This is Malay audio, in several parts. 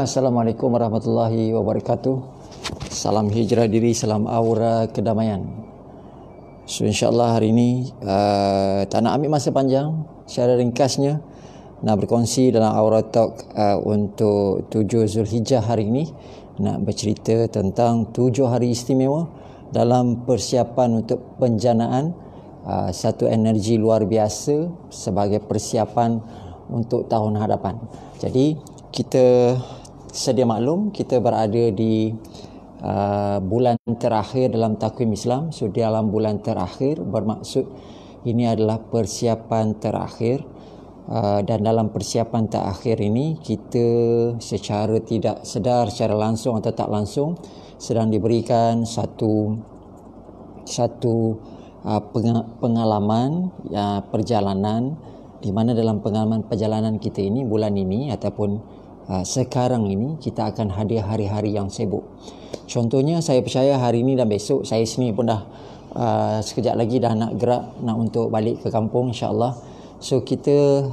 Assalamualaikum warahmatullahi wabarakatuh. Salam hijrah diri, salam aura kedamaian. So insyaAllah hari ini tak nak ambil masa panjang, secara ringkasnya nak berkongsi dalam Aura Talk untuk 7 Zulhijjah hari ini. Nak bercerita tentang 7 hari istimewa dalam persiapan untuk penjanaan satu energi luar biasa sebagai persiapan untuk tahun hadapan. Jadi kita sedia maklum kita berada di bulan terakhir dalam takwim Islam. So dalam bulan terakhir bermaksud ini adalah persiapan terakhir, dan dalam persiapan terakhir ini kita secara tidak sedar, secara langsung atau tak langsung sedang diberikan satu pengalaman perjalanan, di mana dalam pengalaman perjalanan kita ini bulan ini ataupun sekarang ini kita akan hadir hari-hari yang sibuk. Contohnya saya percaya hari ini dan besok saya sendiri pun dah sekejap lagi dah nak gerak nak untuk balik ke kampung insya-Allah. So kita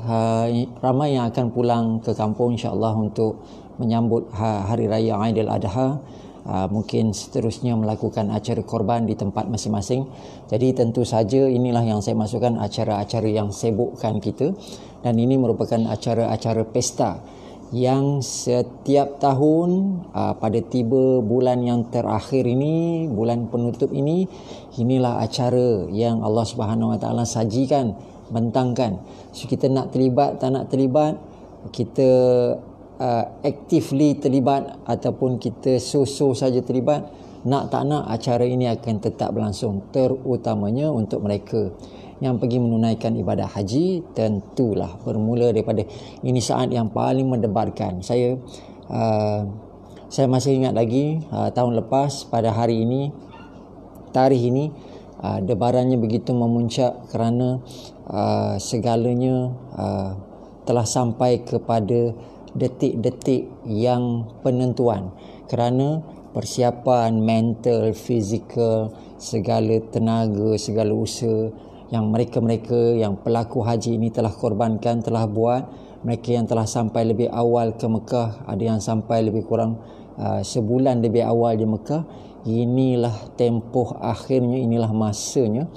ramai yang akan pulang ke kampung insya-Allah untuk menyambut hari raya Aidil Adha. Mungkin seterusnya melakukan acara korban di tempat masing-masing. Jadi tentu saja inilah yang saya masukkan acara-acara yang sibukkan kita, dan ini merupakan acara-acara pesta yang setiap tahun pada tiba bulan yang terakhir ini, bulan penutup ini, inilah acara yang Allah Subhanahu Wa Taala sajikan, bentangkan. So kita nak terlibat tak nak terlibat, kita actively terlibat ataupun kita so-so saja terlibat, nak tak nak acara ini akan tetap berlangsung, terutamanya untuk mereka yang pergi menunaikan ibadah haji. Tentulah bermula daripada ini saat yang paling mendebarkan. Saya masih ingat lagi tahun lepas pada hari ini, tarikh ini, debarannya begitu memuncak kerana segalanya telah sampai kepada detik-detik yang penentuan, kerana persiapan mental, fizikal, segala tenaga, segala usaha yang mereka-mereka yang pelaku haji ini telah korbankan, telah buat. Mereka yang telah sampai lebih awal ke Mekah, ada yang sampai lebih kurang sebulan lebih awal di Mekah. Inilah tempoh akhirnya, inilah masanya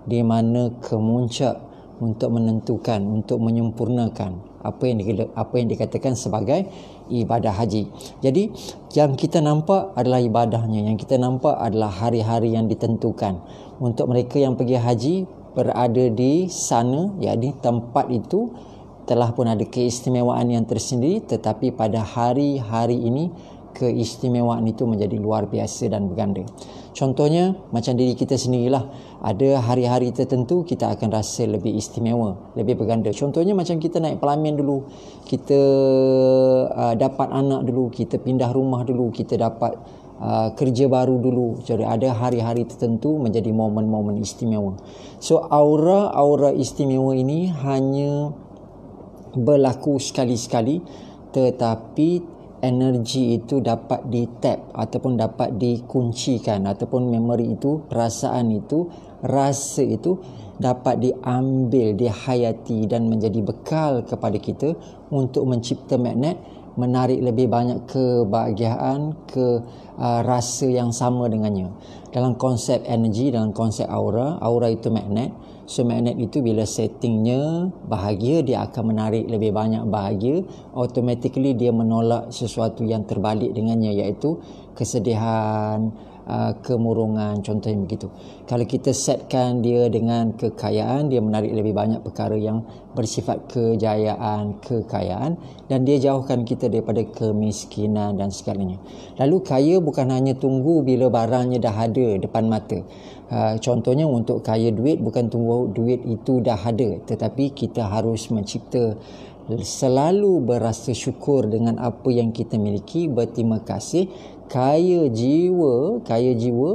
di mana kemuncak untuk menentukan, untuk menyempurnakan apa yang dikatakan sebagai ibadah haji. Jadi yang kita nampak adalah ibadahnya, yang kita nampak adalah hari-hari yang ditentukan. Untuk mereka yang pergi haji berada di sana, yakni tempat itu telah pun ada keistimewaan yang tersendiri, tetapi pada hari-hari ini keistimewaan itu menjadi luar biasa dan berganda. Contohnya macam diri kita sendirilah, ada hari-hari tertentu kita akan rasa lebih istimewa, lebih berganda. Contohnya macam kita naik pelamin dulu, kita dapat anak dulu, kita pindah rumah dulu, kita dapat kerja baru dulu. Jadi ada hari-hari tertentu menjadi momen-momen istimewa. So aura istimewa ini hanya berlaku sekali-sekali, tetapi energi itu dapat di-tap ataupun dapat dikuncikan, ataupun memori itu, perasaan itu, rasa itu dapat diambil, dihayati dan menjadi bekal kepada kita untuk mencipta magnet, menarik lebih banyak kebahagiaan, rasa yang sama dengannya. Dalam konsep energi, dalam konsep aura itu magnet. So magnet itu bila settingnya bahagia, dia akan menarik lebih banyak bahagia. Automatically dia menolak sesuatu yang terbalik dengannya, iaitu kesedihan, kemurungan, contohnya begitu. Kalau kita setkan dia dengan kekayaan, dia menarik lebih banyak perkara yang bersifat kejayaan, kekayaan, dan dia jauhkan kita daripada kemiskinan dan segalanya. Lalu kaya bukan hanya tunggu bila barangnya dah ada depan mata. Contohnya untuk kaya duit, bukan tunggu duit itu dah ada, tetapi kita harus mencipta, selalu berasa syukur dengan apa yang kita miliki, berterima kasih, kaya jiwa.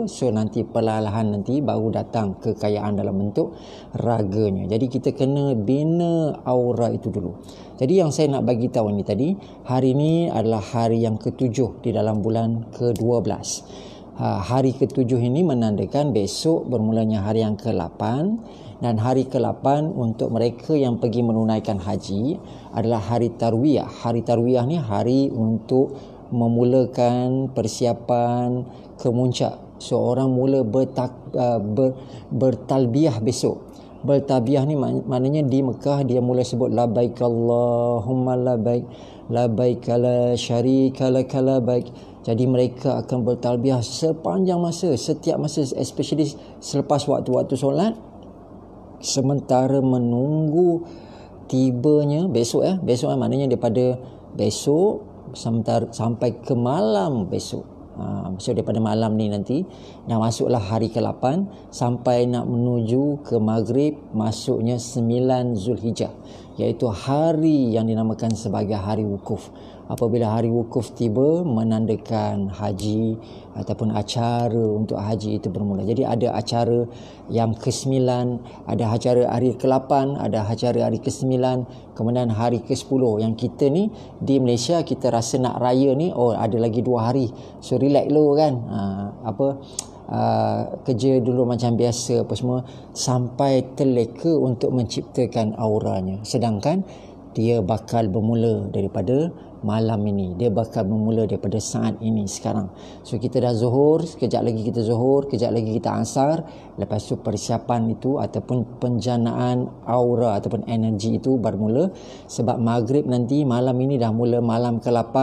So nanti perlahan nanti baru datang kekayaan dalam bentuk raganya. Jadi kita kena bina aura itu dulu. Jadi yang saya nak bagi tahu ni tadi, hari ini adalah hari yang ke-7 di dalam bulan ke-12. Hari ke-7 ini menandakan besok bermulanya hari yang ke-8, dan hari ke-8 untuk mereka yang pergi menunaikan haji adalah hari tarwiyah. Hari tarwiyah ni hari untuk memulakan persiapan ke muncak. Seorang mula bertalbiyah besok. Bertalbiyah ni maknanya di Mekah dia mula sebut labbaik Allahumma labbaik, labbaik la syarika lak labbaik. Jadi mereka akan bertalbiyah sepanjang masa, setiap masa, especially selepas waktu-waktu solat, sementara menunggu tibanya besok maknanya daripada besok sampai ke malam besok. So daripada malam ni nanti dah masuklah hari ke-8 sampai nak menuju ke maghrib, masuknya 9 Zulhijjah, iaitu hari yang dinamakan sebagai hari wukuf. Apabila hari wukuf tiba, menandakan haji ataupun acara untuk haji itu bermula. Jadi ada acara yang ke-9, ada acara hari ke-8, ada acara hari ke-9, kemudian hari ke-10. Yang kita ni di Malaysia, kita rasa nak raya ni, ada lagi 2 hari, so relax dulu kan, kerja dulu macam biasa apa semua, sampai terleka untuk menciptakan auranya. Sedangkan dia bakal bermula daripada malam ini, dia bakal bermula daripada saat ini sekarang. So kita dah zuhur, sekejap lagi kita zuhur, kejap lagi kita asar, lepas tu persiapan itu ataupun penjanaan aura ataupun energi itu bermula. Sebab maghrib nanti, malam ini dah mula malam ke-8,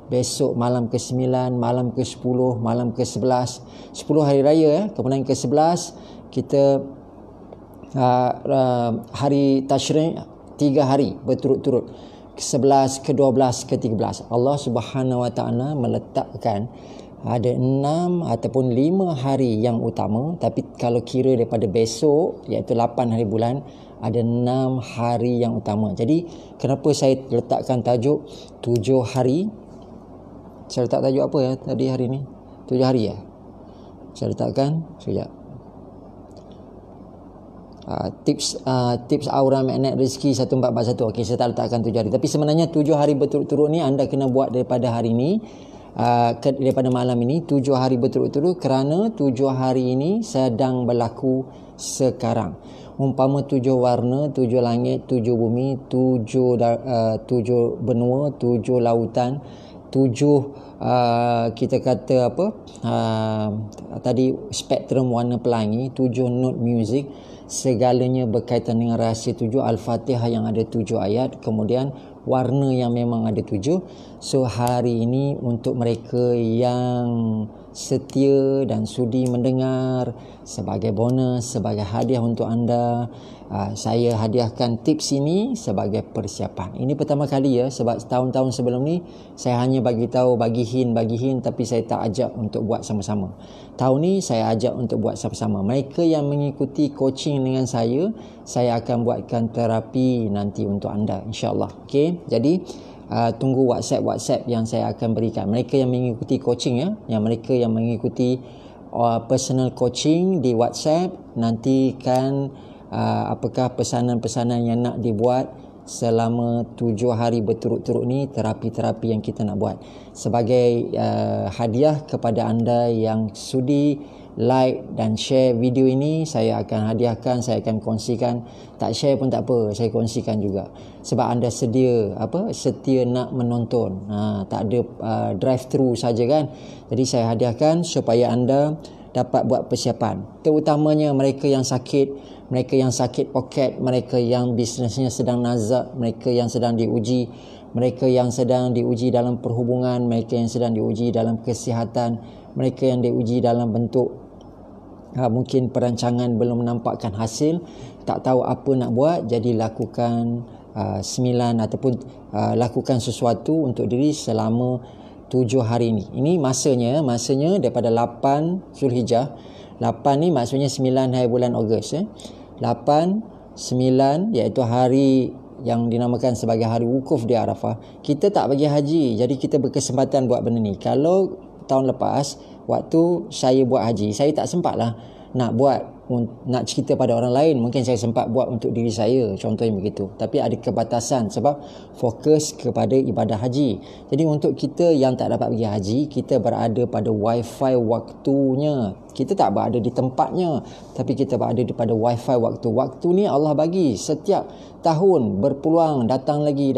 besok malam ke-9, malam ke-10, malam ke-11, 10 hari raya. Kemudian ke-11 kita hari Tashrik, 3 hari berturut-turut, ke-11, ke-12, ke-13. Allah Subhanahu Wa Taala meletakkan ada 6 ataupun 5 hari yang utama, tapi kalau kira daripada besok, iaitu 8 hari bulan, ada 6 hari yang utama. Jadi kenapa saya letakkan tajuk 7 hari? Saya letak tajuk apa ya tadi hari ni? 7 hari ya? Saya letakkan sekejap. Tips aura magnet rezeki 1441. Okey, saya tak letakkan 7 hari, tapi sebenarnya 7 hari berturut-turut ni anda kena buat daripada hari ni, daripada malam ini, 7 hari berturut-turut, kerana 7 hari ini sedang berlaku sekarang. Umpama 7 warna, 7 langit, 7 bumi, 7 benua, 7 lautan, 7 kita kata apa, tadi spektrum warna pelangi, 7 note music, segalanya berkaitan dengan rahsia 7, Al-Fatihah yang ada 7 ayat, kemudian warna yang memang ada 7. So hari ini untuk mereka yang setia dan sudi mendengar, sebagai bonus, sebagai hadiah untuk anda, saya hadiahkan tips ini sebagai persiapan. Ini pertama kali ya, sebab tahun-tahun sebelum ni saya hanya bagi tahu, bagi hint, tapi saya tak ajak untuk buat sama-sama. Tahun ni saya ajak untuk buat sama-sama. Mereka yang mengikuti coaching dengan saya akan buatkan terapi nanti untuk anda, insya-Allah. Okey, jadi tunggu WhatsApp yang saya akan berikan. Mereka yang mengikuti coaching ya, mereka yang mengikuti personal coaching di WhatsApp, nantikan apakah pesanan-pesanan yang nak dibuat selama 7 hari berturut-turut ni, terapi-terapi yang kita nak buat. Sebagai hadiah kepada anda yang sudi like dan share video ini, saya akan hadiahkan, saya akan kongsikan. Tak share pun tak apa, saya kongsikan juga. Sebab anda setia nak menonton. Tak ada drive thru saja kan. Jadi saya hadiahkan supaya anda dapat buat persiapan. Terutamanya mereka yang sakit, poket, mereka yang bisnesnya sedang nazak, mereka yang sedang diuji, mereka yang sedang diuji dalam perhubungan, mereka yang sedang diuji dalam kesihatan, mereka yang diuji dalam bentuk mungkin perancangan belum menampakkan hasil, tak tahu apa nak buat. Jadi lakukan 9 ataupun lakukan sesuatu untuk diri selama 7 hari ini. Ini masanya daripada 8 Zulhijjah. 8 ni maksudnya 9 hari bulan Ogos 8, 9 iaitu hari yang dinamakan sebagai hari wukuf di Arafah. Kita tak bagi haji, jadi kita berkesempatan buat benda ni. Kalau tahun lepas waktu saya buat haji, saya tak sempat lah nak buat nak cerita pada orang lain, mungkin saya sempat buat untuk diri saya, contohnya begitu. Tapi ada kebatasan sebab fokus kepada ibadah haji. Jadi untuk kita yang tak dapat pergi haji, kita berada pada wifi waktunya. Kita tak berada di tempatnya, tapi kita berada di pada wifi waktu. Waktu ni Allah bagi setiap tahun berpeluang datang lagi.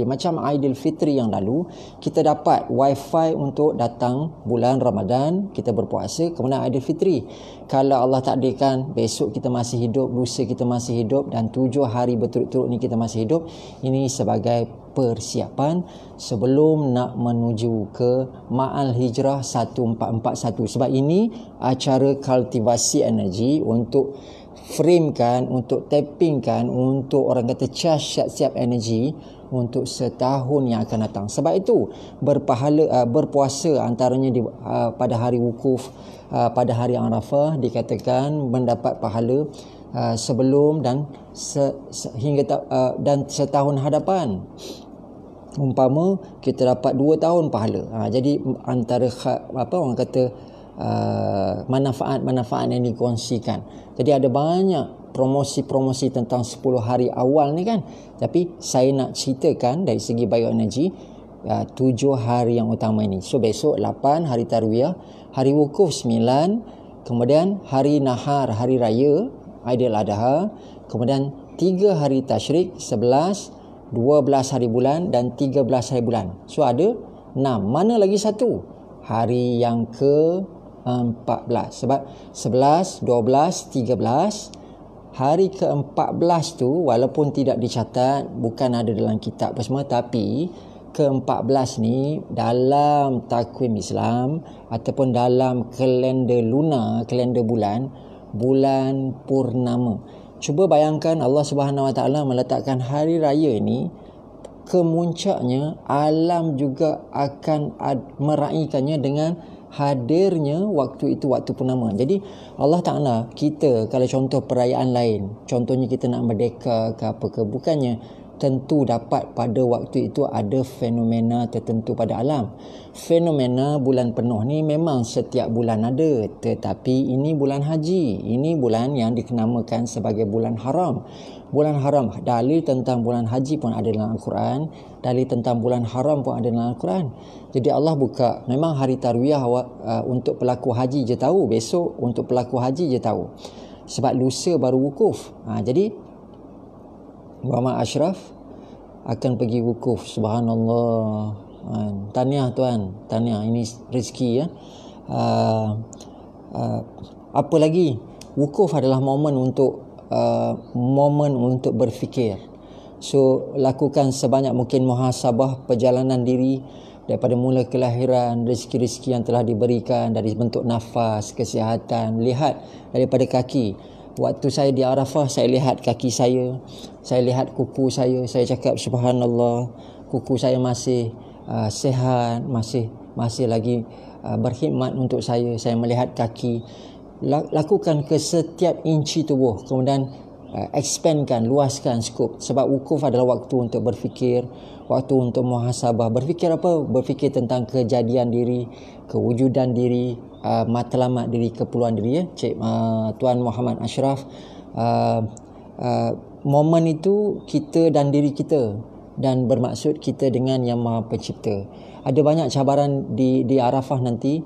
Macam Aidilfitri yang lalu, kita dapat wifi untuk datang bulan Ramadan, kita berpuasa, kemudian Aidilfitri. Kalau Allah takdirkan besok kita masih hidup, lusa kita masih hidup, dan 7 hari berturut-turut ni kita masih hidup, ini sebagai persiapan sebelum nak menuju ke Ma'al Hijrah 1441. Sebab ini acara kultivasi energi untuk framekan, untuk tappingkan, untuk orang kata charge siap-siap energi untuk setahun yang akan datang. Sebab itu berpuasa antaranya pada hari wukuf, pada hari Arafah dikatakan mendapat pahala sebelum dan dan setahun hadapan. Umpama kita dapat 2 tahun pahala. Jadi antara orang kata manfaat-manfaat yang dikongsikan. Jadi ada banyak promosi-promosi tentang 10 hari awal ni kan. Tapi saya nak ceritakan dari segi bioenergi 7 hari yang utama ini. So besok 8 hari tarwiyah, hari wukuf 9, kemudian hari nahar, hari raya Aidil Adha, kemudian 3 hari tasyrik, 11, 12 hari bulan dan 13 hari bulan. So ada 6. Mana lagi satu? Hari yang ke-14. Sebab 11, 12, 13, hari ke-14 tu walaupun tidak dicatat, bukan ada dalam kitab apa semua, tapi ke-14 ni dalam takwim Islam ataupun dalam kalender lunar, kalender bulan purnama. Cuba bayangkan Allah Subhanahu Wa Taala meletakkan hari raya ini, kemuncaknya alam juga akan meraihkannya dengan hadirnya waktu itu, waktu purnama. Jadi Allah Ta'ala, kita kalau contoh perayaan lain, contohnya kita nak merdeka ke apa ke, bukannya tentu dapat pada waktu itu ada fenomena tertentu pada alam. Fenomena bulan penuh ni memang setiap bulan ada, tetapi ini bulan haji, ini bulan yang dikenamakan sebagai bulan haram. Bulan haram, dalil tentang bulan haji pun ada dalam Al-Quran, dalil tentang bulan haram pun ada dalam Al-Quran. Jadi Allah buka, memang hari tarwiyah untuk pelaku haji je tahu, besok untuk pelaku haji je tahu, sebab lusa baru wukuf. Jadi Muhammad Ashraf akan pergi wukuf. Subhanallah. Tahniah tuan, tahniah, ini rezeki ya. Apa lagi, wukuf adalah momen untuk berfikir. So lakukan sebanyak mungkin muhasabah perjalanan diri daripada mula kelahiran, rezeki-rezeki yang telah diberikan dari bentuk nafas, kesihatan. Lihat daripada kaki. Waktu saya di Arafah, saya lihat kaki saya lihat kuku saya cakap subhanallah, kuku saya masih sihat, masih lagi berkhidmat untuk saya melihat kaki. Lakukan ke setiap inci tubuh, kemudian expandkan, luaskan skop. Sebab wukuf adalah waktu untuk berfikir, waktu untuk muhasabah. Berfikir apa? Berfikir tentang kejadian diri, kewujudan diri, matlamat diri, keperluan diri ya. Tuan Muhammad Ashraf, momen itu kita dan diri kita, dan bermaksud kita dengan Yang Maha Pencipta. Ada banyak cabaran di Arafah nanti,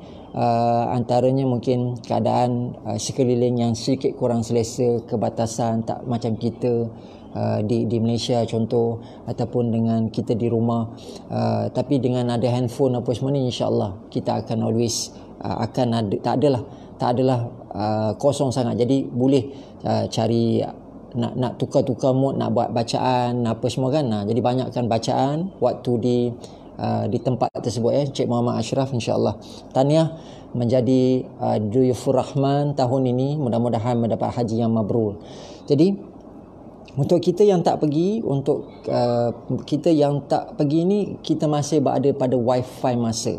antaranya mungkin keadaan sekeliling yang sedikit kurang selesa, kebatasan tak macam kita di Malaysia contoh, ataupun dengan kita di rumah. Tapi dengan ada handphone apa semua ni, insya-Allah kita akan always akan ada, tak adalah kosong sangat. Jadi boleh cari nak tukar-tukar mood, nak buat bacaan apa semua kan. Jadi banyakkan bacaan waktu di tempat tersebut ya. Cik Muhammad Ashraf, insya-Allah tahniah menjadi Duyufur Rahman tahun ini, mudah-mudahan mendapat haji yang mabrur. Jadi untuk kita yang tak pergi, kita yang tak pergi ni, kita masih berada pada wifi masa.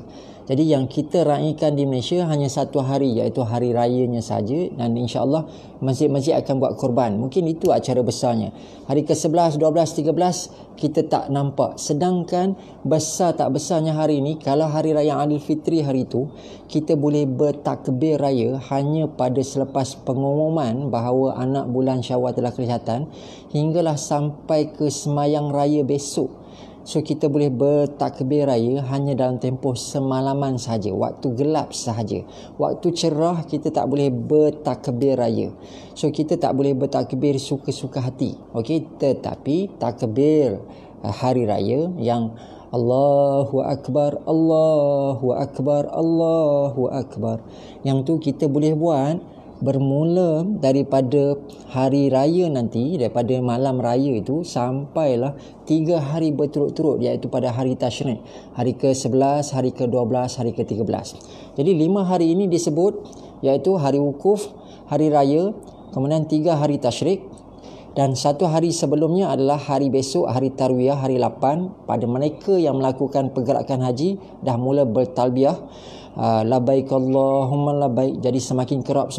Jadi yang kita raikan di Malaysia hanya satu hari, iaitu hari rayanya saja, dan insya-Allah masjid-masjid akan buat korban. Mungkin itu acara besarnya. Hari ke-11, 12, 13 kita tak nampak. Sedangkan besar tak besarnya hari ini, kalau hari raya Aidilfitri hari itu, kita boleh bertakbir raya hanya pada selepas pengumuman bahawa anak bulan Syawal telah kelihatan hinggalah sampai ke semayang raya besok. So kita boleh bertakbir raya hanya dalam tempoh semalaman sahaja, waktu gelap sahaja. Waktu cerah kita tak boleh bertakbir raya. So kita tak boleh bertakbir suka-suka hati. Okey, tetapi takbir hari raya yang Allahu Akbar, Allahu Akbar, Allahu Akbar, yang tu kita boleh buat bermula daripada hari raya nanti, daripada malam raya itu sampailah 3 hari berturut-turut, iaitu pada hari Tashrik, hari ke-11, hari ke-12, hari ke-13. Jadi 5 hari ini disebut iaitu hari wukuf, hari raya, kemudian 3 hari Tashrik, dan 1 hari sebelumnya adalah hari besok, hari Tarwiyah, hari 8. Pada mereka yang melakukan pergerakan haji dah mula bertalbiyah, labbaik Allahumma labbaik. Jadi semakin kerap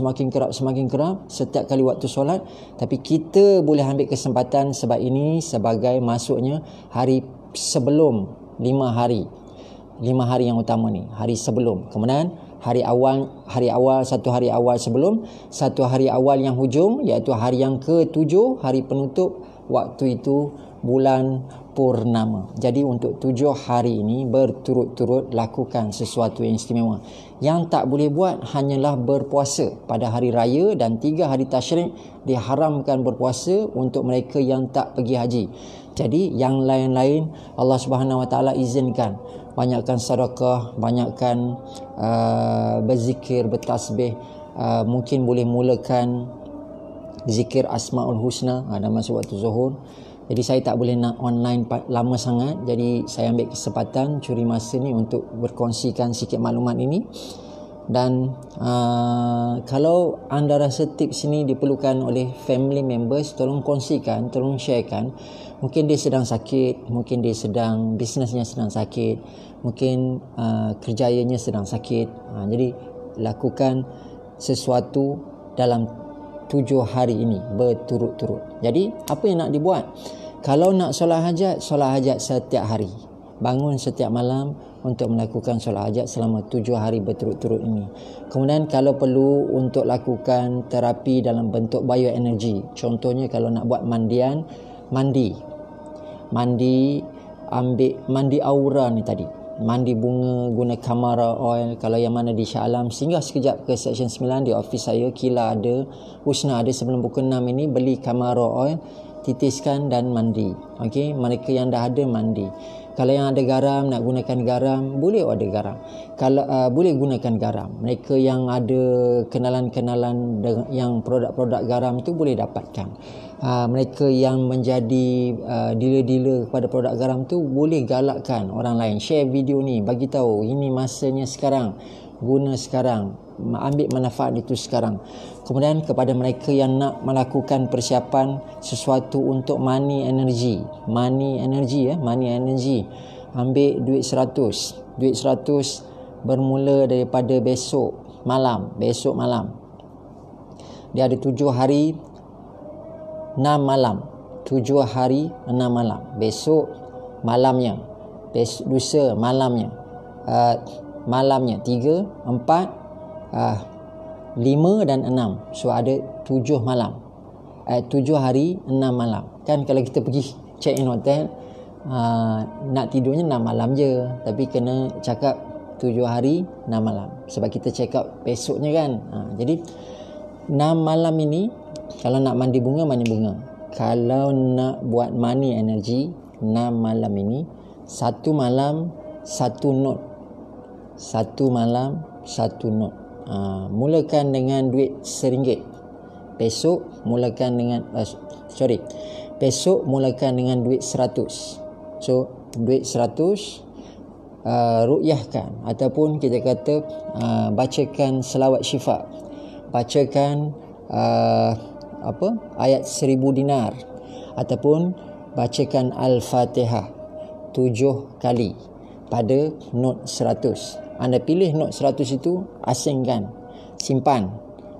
setiap kali waktu solat. Tapi kita boleh ambil kesempatan sebab ini sebagai masuknya hari sebelum 5 hari yang utama ni, hari sebelum. Kemudian hari awal 1 hari awal sebelum, 1 hari awal yang hujung, iaitu hari yang ke-7, hari penutup, waktu itu bulan purnama. Jadi untuk 7 hari ini berturut-turut lakukan sesuatu yang istimewa. Yang tak boleh buat hanyalah berpuasa pada hari raya, dan 3 hari Tashrik diharamkan berpuasa untuk mereka yang tak pergi haji. Jadi yang lain-lain Allah Subhanahu Wa Taala izinkan. Banyakkan sedekah, banyakkan berzikir, bertasbih. Mungkin boleh mulakan zikir Asmaul Husna dalam masa waktu zuhur. Jadi saya tak boleh nak online lama sangat. Jadi saya ambil kesempatan curi masa ni untuk berkongsikan sikit maklumat ini. Dan kalau anda rasa tips ini diperlukan oleh family members, tolong kongsikan, tolong sharekan. Mungkin dia sedang sakit, mungkin dia sedang bisnesnya sedang sakit, mungkin kerjayanya sedang sakit. Jadi lakukan sesuatu dalam 7 hari ini berturut-turut. Jadi apa yang nak dibuat? Kalau nak solat hajat setiap hari. Bangun setiap malam untuk melakukan solat hajat selama 7 hari berturut-turut ini. Kemudian kalau perlu untuk lakukan terapi dalam bentuk bioenergi. Contohnya kalau nak buat mandian, mandi aura ni tadi. Mandi bunga, guna Kamara oil. Kalau yang mana di Shah Alam, singgah sekejap ke Seksyen 9 di office saya. Kila ada, Husna ada. Sebelum pukul 6 ini beli Kamara oil, titiskan dan mandi. Okey, mereka yang dah ada mandi. Kalau yang ada garam, nak gunakan garam, boleh ada garam. Kalau boleh gunakan garam. Mereka yang ada kenalan-kenalan yang produk-produk garam tu boleh dapatkan. Mereka yang menjadi dealer-dealer kepada produk garam tu boleh galakkan orang lain. Share video ni, bagi tahu ini masanya sekarang, guna sekarang, ambil manfaat itu sekarang. Kemudian kepada mereka yang nak melakukan persiapan sesuatu untuk money energy, ambil duit 100 bermula daripada besok malam. Dia ada 7 hari 6 malam. 7 hari 6 malam. Besok malamnya, lusa malamnya, malamnya 3, 4, 5 dan 6. So ada 7 malam. 7 hari 6 malam. Kan kalau kita pergi check in hotel, nak tidurnya 6 malam je, tapi kena cakap 7 hari 6 malam sebab kita check out besoknya kan. Jadi 6 malam ini kalau nak mandi bunga, kalau nak buat money energy, 6 malam ini 1 malam 1 note. 1 malam 1 note. Mulakan dengan duit RM1. Besok mulakan dengan duit 100. So duit 100 ruqyahkan, ataupun kita kata bacakan selawat syifa, bacakan ayat 1000 dinar, ataupun bacakan Al-Fatihah 7 kali pada note 100. anda pilih note 100 itu, asingkan, simpan.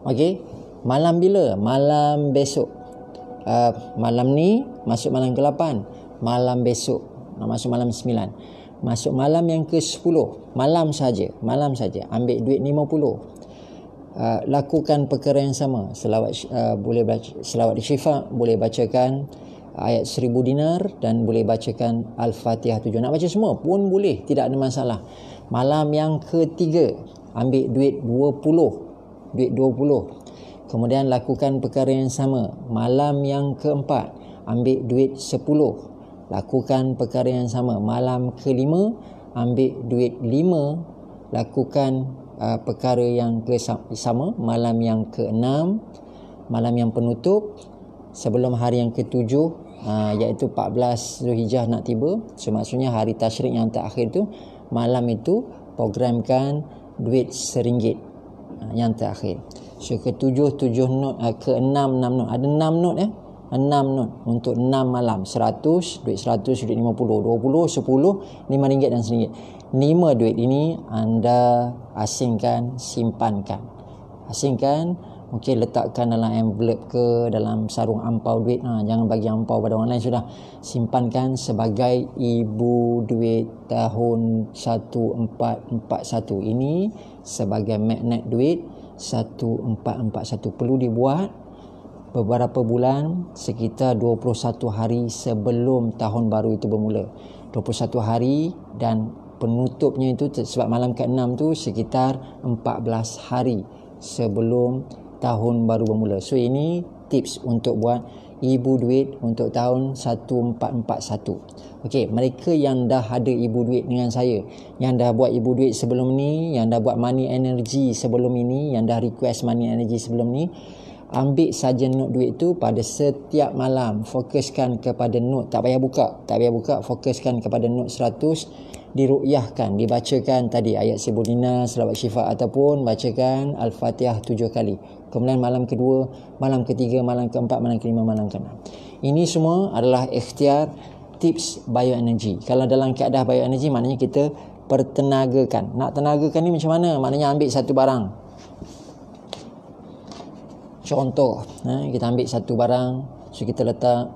Okey, malam bila? Malam besok. Malam ni masuk malam ke-8, malam besok nak masuk malam 9, masuk malam yang ke-10, malam saja, ambil duit 50. Lakukan perkara yang sama. Boleh baca selawat syifa, boleh bacakan ayat 1000 dinar dan boleh bacakan Al-Fatihah 7. Nak baca semua pun boleh, tidak ada masalah. Malam yang ke-3 ambil duit 20. Kemudian lakukan perkara yang sama. Malam yang ke-4 ambil duit 10. Lakukan perkara yang sama. Malam ke-5 ambil duit 5. Lakukan perkara yang sama. Malam yang ke-6, malam yang penutup sebelum hari yang ke-7, iaitu 14 Zulhijjah nak tiba. So maksudnya hari tasyrik yang terakhir tu, malam itu programkan duit RM1 yang terakhir. So ke-7 not, ke-6 6 not. Ada 6 not 6 not untuk 6 malam. 100, duit 100, duit 50, 20, 10, RM5 dan RM1. 5 duit ini anda asingkan, simpankan. Asingkan, mungkin letakkan dalam envelope ke, dalam sarung ampau duit. Jangan bagi ampau pada orang lain, sudah. Simpankan sebagai ibu duit tahun 1441. Ini sebagai magnet duit 1441. Perlu dibuat beberapa bulan, sekitar 21 hari sebelum tahun baru itu bermula. 21 hari dan penutupnya itu sebab malam ke-6 tu sekitar 14 hari sebelum tahun baru bermula. So ini tips untuk buat ibu duit untuk tahun 1441. Okey, mereka yang dah ada ibu duit dengan saya, yang dah buat ibu duit sebelum ni, yang dah buat money energy sebelum ini, yang dah request money energy sebelum ni, ambil saja note duit tu pada setiap malam. Fokuskan kepada note, tak payah buka, fokuskan kepada note 100, diruqyahkan, dibacakan tadi ayat 1000 dinar, selawat syifa ataupun bacakan Al-Fatihah 7 kali. Kemudian malam kedua, malam ketiga, malam keempat, malam kelima, malam keenam. Ini semua adalah ikhtiar tips bioenergy. Kalau dalam keadaan bioenergy, maknanya kita pertenagakan. Nak tenagakan ni macam mana? Maknanya ambil satu barang. Contoh, kita ambil satu barang, so kita letak,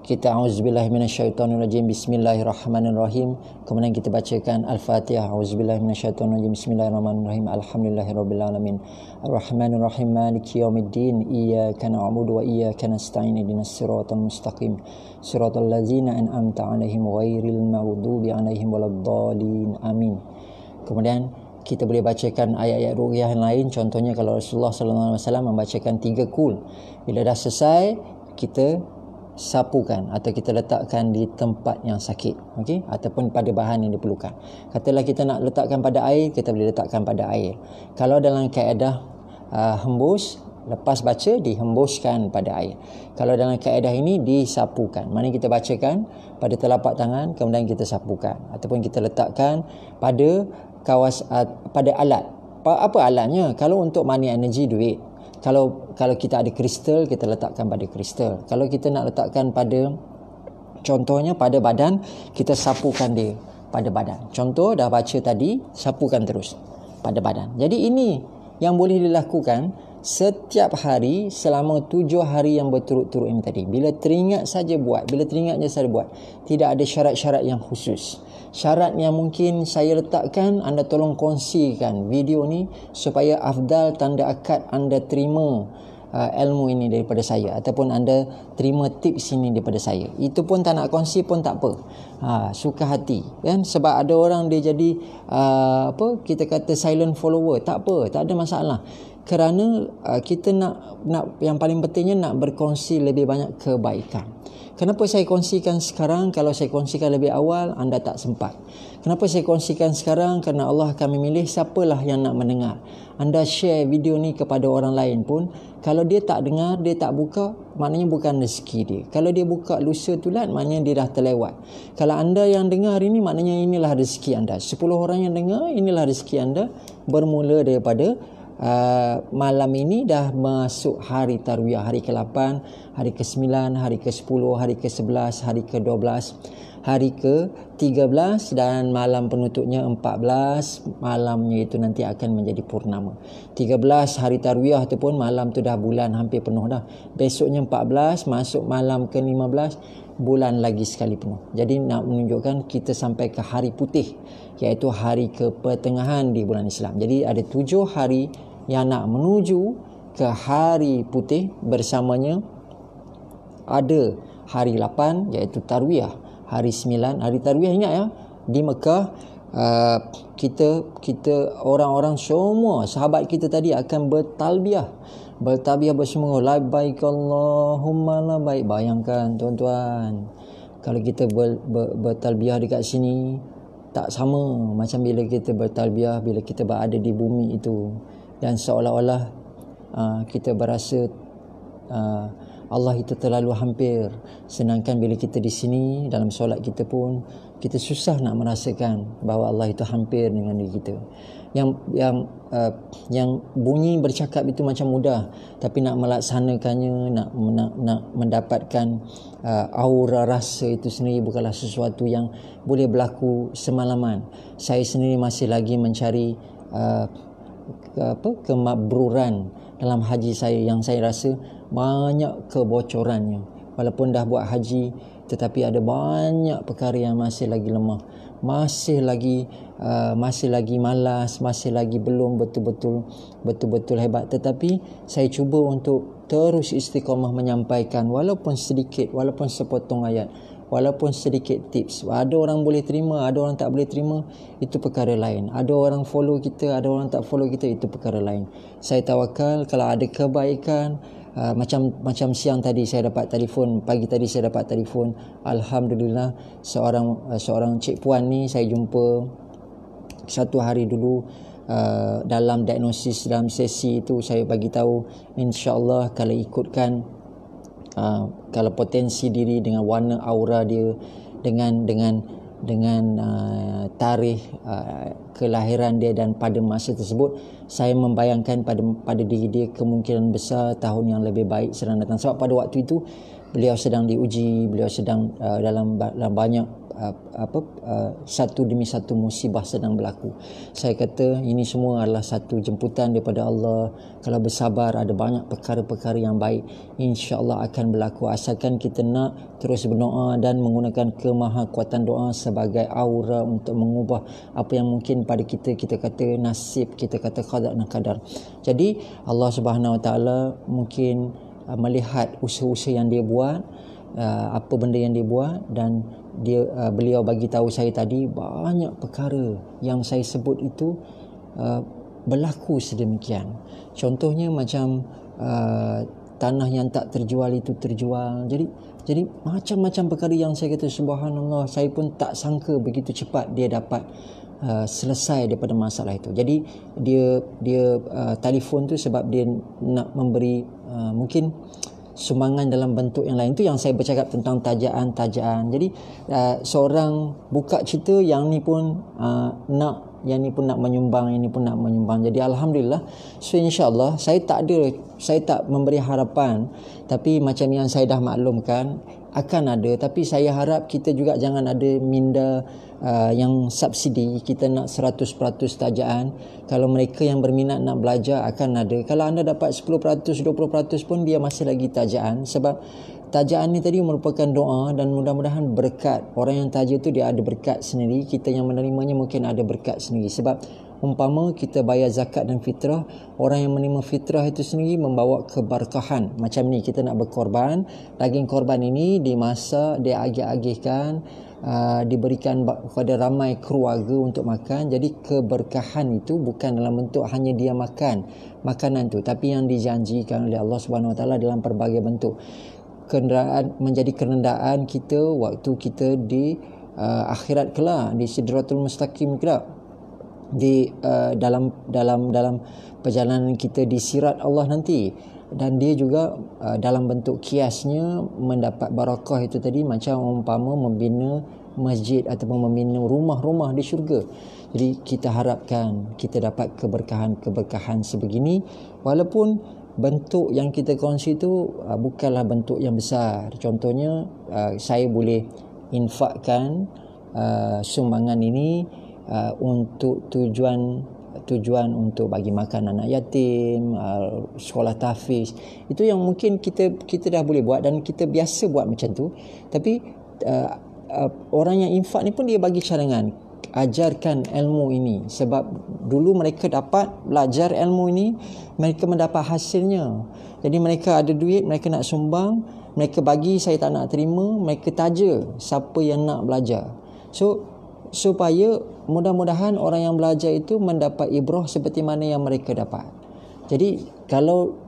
kita auzubillahi minasyaitonirrajim, bismillahirrahmanirrahim, kemudian kita bacakan Al-Fatihah, auzubillahi minasyaitonirrajim, bismillahirrahmanirrahim, alhamdulillahirabbil alamin, arrahmanirrahim, maliki yaumiddin, iyyaka na'budu wa iyyaka nasta'in, ihdinas siratal mustaqim, siratal ladzina an'amta 'alaihim ghairil maghdubi 'alaihim waladdallin, amin. Kemudian kita boleh bacakan ayat-ayat ruqyah yang lain. Contohnya kalau Rasulullah sallallahu alaihi wasallam membacakan 3 kul. Bila dah selesai, kita sapukan atau kita letakkan di tempat yang sakit, okey, ataupun pada bahan yang diperlukan. Katalah kita nak letakkan pada air, kita boleh letakkan pada air. Kalau dalam kaedah hembus, lepas baca dihembuskan pada air. Kalau dalam kaedah ini disapukan, maknanya kita bacakan pada telapak tangan, kemudian kita sapukan ataupun kita letakkan pada pada alat. Apa alatnya? Kalau untuk money energy duit, kalau kita ada kristal, kita letakkan pada kristal. Kalau kita nak letakkan pada, contohnya pada badan, kita sapukan dia pada badan. Contoh dah baca tadi, sapukan terus pada badan. Jadi ini yang boleh dilakukan setiap hari selama 7 hari yang berturut-turut ini tadi. Bila teringat saja buat, tidak ada syarat-syarat yang khusus. Syarat yang mungkin saya letakkan, anda tolong kongsikan video ni supaya afdal tanda akad anda terima ilmu ini daripada saya, ataupun anda terima tips ini daripada saya. Itu pun tak nak kongsi pun tak apa, suka hati kan. Sebab ada orang dia jadi kita kata silent follower, tak apa, tak ada masalah. Kerana kita nak yang paling pentingnya nak berkongsi lebih banyak kebaikan. Kenapa saya kongsikan sekarang? Kalau saya kongsikan lebih awal, anda tak sempat. Kenapa saya kongsikan sekarang? Kerana Allah akan memilih siapalah yang nak mendengar. Anda share video ni kepada orang lain pun, kalau dia tak dengar, dia tak buka, maknanya bukan rezeki dia. Kalau dia buka lusa tulat, maknanya dia dah terlewat. Kalau anda yang dengar ini, maknanya inilah rezeki anda. 10 orang yang dengar, inilah rezeki anda, bermula daripada malam ini dah masuk hari tarwiyah, hari ke-8, hari ke-9, hari ke-10, hari ke-11, hari ke-12, hari ke-13 dan malam penutupnya 14. Malamnya itu nanti akan menjadi purnama. 13 hari tarwiyah tu pun malam tu dah bulan hampir penuh dah. Besoknya 14 masuk malam ke-15, bulan lagi sekali penuh. Jadi nak menunjukkan kita sampai ke hari putih, iaitu hari ke pertengahan di bulan Islam. Jadi ada 7 hari yang nak menuju ke hari putih. Bersamanya ada hari 8 iaitu tarwiyah, hari 9 hari tarwiyah. Ingat ya, di Mekah kita orang-orang semua sahabat kita tadi akan bertalbiyah bersama, labbaik Allahumma labbaik. Bayangkan tuan-tuan, kalau kita bertalbiyah dekat sini tak sama macam bila kita bertalbiyah bila kita berada di bumi itu, dan seolah-olah kita berasa Allah itu terlalu hampir. Sedangkan bila kita di sini dalam solat kita pun kita susah nak merasakan bahawa Allah itu hampir dengan diri kita. Yang bunyi bercakap itu macam mudah, tapi nak melaksanakannya, nak mendapatkan aura rasa itu sendiri bukanlah sesuatu yang boleh berlaku semalaman. Saya sendiri masih lagi mencari kemabruran dalam haji saya, yang saya rasa banyak kebocorannya. Walaupun dah buat haji, tetapi ada banyak perkara yang masih lagi lemah, masih lagi malas, masih lagi belum betul-betul hebat. Tetapi saya cuba untuk terus istiqamah menyampaikan, walaupun sedikit, walaupun sepotong ayat, walaupun sedikit tips. Ada orang boleh terima, ada orang tak boleh terima, itu perkara lain. Ada orang follow kita, ada orang tak follow kita, itu perkara lain. Saya tawakal kalau ada kebaikan. Macam siang tadi saya dapat telefon, pagi tadi saya dapat telefon, alhamdulillah, seorang cik puan ni saya jumpa 1 hari dulu. Dalam diagnosis, dalam sesi itu saya bagi tahu, insya-Allah kalau ikutkan kalau potensi diri dengan warna aura dia, dengan tarikh kelahiran dia, dan pada masa tersebut saya membayangkan pada diri dia kemungkinan besar tahun yang lebih baik sedang datang. Sebab pada waktu itu beliau sedang diuji, beliau sedang dalam banyak satu demi satu musibah sedang berlaku. Saya kata ini semua adalah satu jemputan daripada Allah. Kalau bersabar, ada banyak perkara-perkara yang baik insya-Allah akan berlaku, asalkan kita nak terus berdoa dan menggunakan kemahakuatan doa sebagai aura untuk mengubah apa yang mungkin pada kita kata nasib, kita kata qada dan qadar. Jadi Allah Subhanahu Wa Taala mungkin melihat usaha-usaha yang dia buat, apa benda yang dia buat, dan beliau bagi tahu saya tadi banyak perkara yang saya sebut itu berlaku sedemikian. Contohnya macam tanah yang tak terjual itu terjual. Jadi macam-macam perkara yang saya kata subhanallah, saya pun tak sangka begitu cepat dia dapat selesai daripada masalah itu. Jadi dia telefon tu sebab dia nak memberi mungkin sumbangan dalam bentuk yang lain. Itu yang saya bercakap tentang tajaan. Jadi seorang buka cerita, yang ni pun nak menyumbang, yang ni pun nak menyumbang. Jadi alhamdulillah. So insya-Allah saya tak memberi harapan, tapi macam yang saya dah maklumkan akan ada. Tapi saya harap kita juga jangan ada minda yang subsidi. Kita nak 100% tajaan. Kalau mereka yang berminat nak belajar akan ada. Kalau anda dapat 10%, 20% pun dia masih lagi tajaan. Sebab tajaan ni tadi merupakan doa, dan mudah-mudahan berkat. Orang yang taja tu dia ada berkat sendiri, kita yang menerimanya mungkin ada berkat sendiri. Sebab umpama kita bayar zakat dan fitrah, orang yang menerima fitrah itu sendiri membawa keberkahan. Macam ni kita nak berkorban, daging korban ini dimasak, diagih-agihkan, diberikan kepada ramai keluarga untuk makan. Jadi keberkahan itu bukan dalam bentuk hanya dia makan makanan tu, tapi yang dijanjikan oleh Allah Subhanahu Wa Taala dalam pelbagai bentuk. Menjadi kenderaan kita waktu kita di akhirat kelak, di Sidratul Mustaqim kelak, di dalam perjalanan kita di sirat Allah nanti. Dan dia juga dalam bentuk kiasnya mendapat barakah itu tadi, macam umpama membina masjid ataupun membina rumah-rumah di syurga. Jadi kita harapkan kita dapat keberkahan-keberkahan sebegini, walaupun bentuk yang kita kongsi itu bukanlah bentuk yang besar. Contohnya saya boleh infakkan sumbangan ini untuk tujuan untuk bagi makan anak yatim, sekolah tahfiz. Itu yang mungkin kita dah boleh buat dan kita biasa buat macam tu. Tapi orang yang infak ni pun dia bagi cadangan, ajarkan ilmu ini, sebab dulu mereka dapat belajar ilmu ini, mereka mendapat hasilnya. Jadi mereka ada duit, mereka nak sumbang, mereka bagi, saya tak nak terima, mereka taja siapa yang nak belajar. So supaya mudah-mudahan orang yang belajar itu mendapat ibrah seperti mana yang mereka dapat. Jadi kalau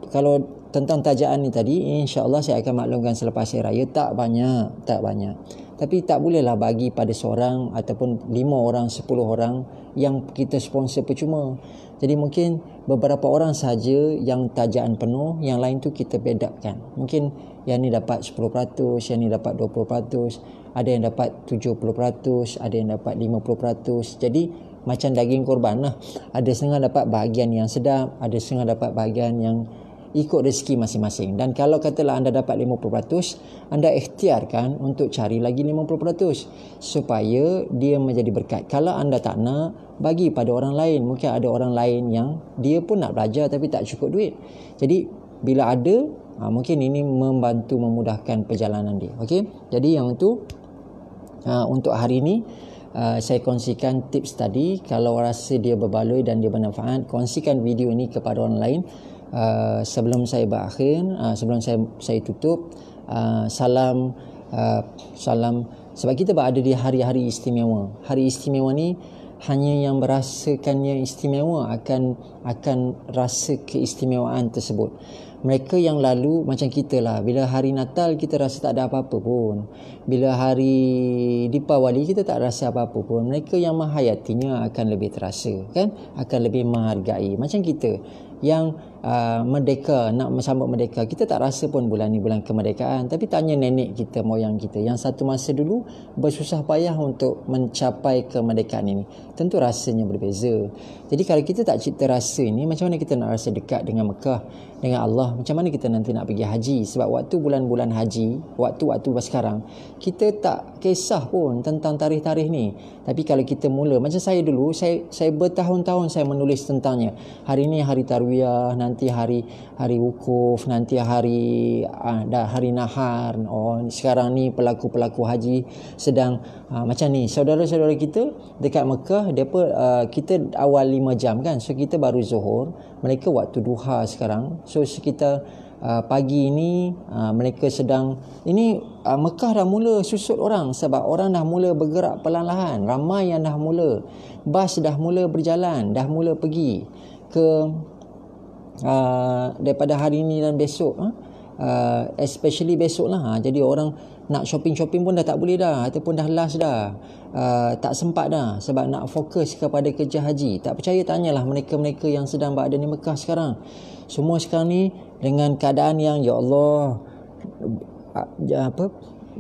tentang tajaan ni tadi, insya-Allah saya akan maklumkan selepas hari raya. Tak banyak. Tapi tak bolehlah bagi pada seorang ataupun 5 orang, 10 orang yang kita sponsor percuma. Jadi mungkin beberapa orang saja yang tajaan penuh, yang lain tu kita bedakkan. Mungkin yang ni dapat 10%, yang ni dapat 20%, ada yang dapat 70%, ada yang dapat 50%. Jadi macam daging korban lah. Ada setengah dapat bahagian yang sedap, ada setengah dapat bahagian yang ikut rezeki masing-masing. Dan kalau katalah anda dapat 50%, anda ikhtiarkan untuk cari lagi 50% supaya dia menjadi berkat. Kalau anda tak nak, bagi pada orang lain. Mungkin ada orang lain yang dia pun nak belajar tapi tak cukup duit. Jadi bila ada, mungkin ini membantu memudahkan perjalanan dia. Okey. Jadi yang itu untuk hari ini saya kongsikan tips tadi. Kalau rasa dia berbaloi dan dia bermanfaat, kongsikan video ini kepada orang lain. Sebelum saya berakhir, sebelum saya tutup, salam sebab kita berada di hari-hari istimewa. Hari istimewa ni hanya yang merasakannya istimewa akan rasa keistimewaan tersebut. Mereka yang lalu macam kita lah, bila hari Natal kita rasa tak ada apa-apa pun, bila hari Deepawali kita tak rasa apa-apa pun. Mereka yang menghayatinya akan lebih terasa, kan, akan lebih menghargai. Macam kita yang merdeka, nak sambut merdeka, kita tak rasa pun bulan ni bulan kemerdekaan. Tapi tanya nenek kita, moyang kita yang satu masa dulu bersusah payah untuk mencapai kemerdekaan ini, tentu rasanya berbeza. Jadi kalau kita tak cipta rasa ini, macam mana kita nak rasa dekat dengan Mekah, dengan Allah? Macam mana kita nanti nak pergi haji? Sebab waktu bulan-bulan haji, waktu sekarang, kita tak kisah pun tentang tarikh-tarikh ni. Tapi kalau kita mula, macam saya dulu, saya bertahun-tahun saya menulis tentangnya. Hari ni hari tarwiyah, nanti hari wukuf, nanti hari nahar. Sekarang ni pelaku-pelaku haji sedang macam ni. Saudara-saudara kita dekat Mekah, kita awal 5 jam kan. So kita baru zuhur, mereka waktu duha sekarang. So sekitar pagi ini mereka sedang Mekah dah mula susut orang, sebab orang dah mula bergerak perlahan-lahan. Ramai yang dah mula, bas dah mula berjalan, dah mula pergi ke daripada hari ini dan besok, especially besok lah. Jadi orang nak shopping pun dah tak boleh dah, ataupun dah last dah, tak sempat dah sebab nak fokus kepada kerja haji. Tak percaya, tanyalah mereka-mereka yang sedang berada di Mekah sekarang. Semua sekarang ni dengan keadaan yang ya Allah,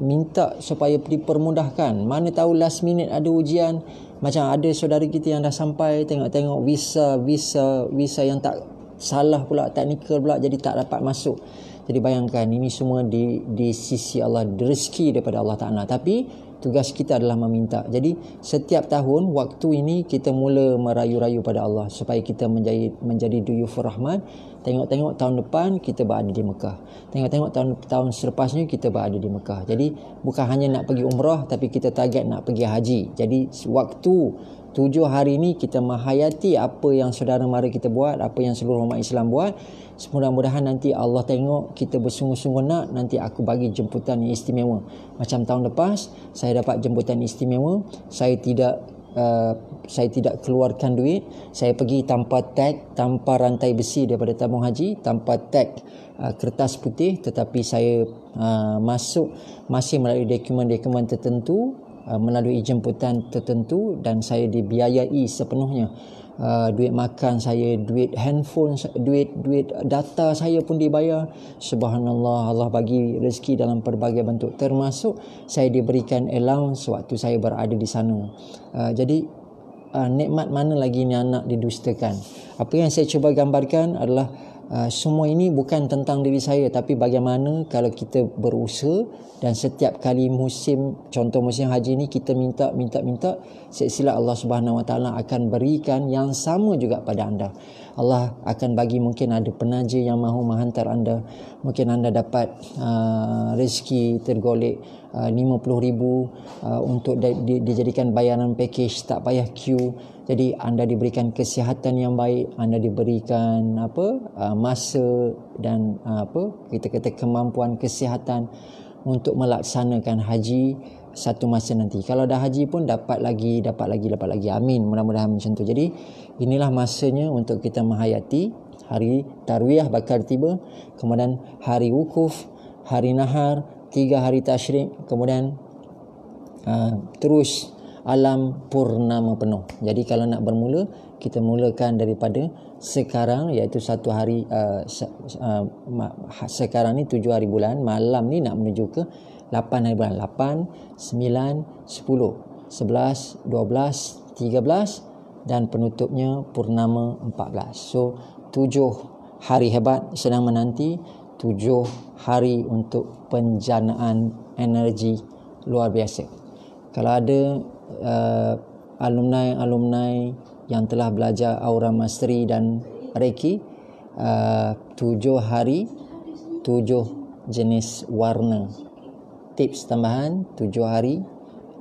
minta supaya dipermudahkan. Mana tahu last minute ada ujian. Macam ada saudara kita yang dah sampai, tengok-tengok visa yang tak salah pula, teknikal pula, jadi tak dapat masuk. Jadi bayangkan, ini semua di sisi Allah, rezeki daripada Allah Ta'ala. Tapi tugas kita adalah meminta. Jadi setiap tahun waktu ini kita mula merayu-rayu pada Allah supaya kita menjadi duyufur rahmat. Tengok-tengok tahun depan kita berada di Mekah, tengok-tengok tahun selepasnya kita berada di Mekah. Jadi bukan hanya nak pergi umrah, tapi kita target nak pergi haji. Jadi waktu 7 hari ini kita menghayati apa yang saudara mara kita buat, apa yang seluruh umat Islam buat. Mudah-mudahan nanti Allah tengok kita bersungguh-sungguh nak, nanti aku bagi jemputan yang istimewa. Macam tahun lepas saya dapat jemputan istimewa, saya tidak keluarkan duit, saya pergi tanpa tag, tanpa rantai besi daripada tabung haji, tanpa tag kertas putih, tetapi saya masuk masih melalui dokumen-dokumen tertentu, melalui jemputan tertentu, dan saya dibiayai sepenuhnya duit makan saya, duit handphone, duit data saya pun dibayar. Subhanallah, Allah bagi rezeki dalam pelbagai bentuk, termasuk saya diberikan allowance waktu saya berada di sana. Jadi nikmat mana lagi ni anak didustakan. Apa yang saya cuba gambarkan adalah semua ini bukan tentang diri saya, tapi bagaimana kalau kita berusaha dan setiap kali contoh musim haji ni kita minta, sila Allah Subhanahu Wa Taala akan berikan yang sama juga pada anda. Allah akan bagi, mungkin ada penaja yang mahu menghantar anda, mungkin anda dapat rezeki tergolek 50,000 untuk dijadikan bayaran package, tak payah queue. Jadi anda diberikan kesihatan yang baik, anda diberikan masa dan kita kata kemampuan kesihatan untuk melaksanakan haji satu masa nanti. Kalau dah haji pun dapat lagi. Amin, mudah-mudahan macam tu. Jadi inilah masanya untuk kita menghayati hari tarwiyah bakal tiba, kemudian hari wukuf, hari nahar, 3 hari tasyrik, kemudian terus alam purnama penuh. Jadi kalau nak bermula, kita mulakan daripada sekarang, iaitu satu hari sekarang ni 7 hari bulan, malam ni nak menuju ke 8 hari bulan. 8, 9, 10, 11, 12, 13 dan penutupnya purnama 14. So 7 hari hebat sedang menanti, 7 hari untuk penjanaan energi luar biasa. Kalau ada alumni yang telah belajar aura mastery dan reiki, 7 hari 7 jenis warna. Tips tambahan, 7 hari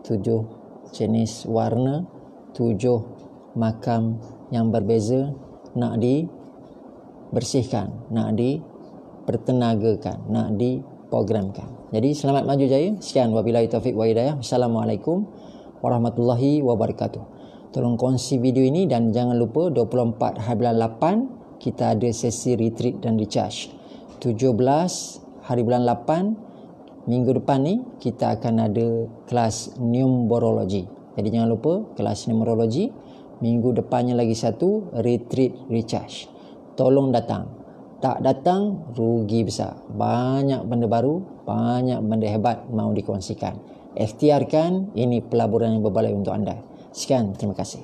7 jenis warna, 7 makam yang berbeza nak dibersihkan, nak dipertenagakan, nak diprogramkan. Jadi selamat maju jaya. Sekian, wabillahi taufik wa hidayah. Assalamualaikum warahmatullahi wabarakatuh. Tolong kongsi video ini dan jangan lupa 24 hari bulan 8 kita ada sesi retreat dan recharge. 17 hari bulan 8 minggu depan ni kita akan ada kelas numerologi. Jadi jangan lupa kelas numerologi. Minggu depannya lagi satu retreat recharge. Tolong datang. Tak datang rugi besar. Banyak benda baru, banyak benda hebat mahu dikongsikan. Ikhtiarkan, ini pelaburan yang berbaloi untuk anda. Sekian, terima kasih.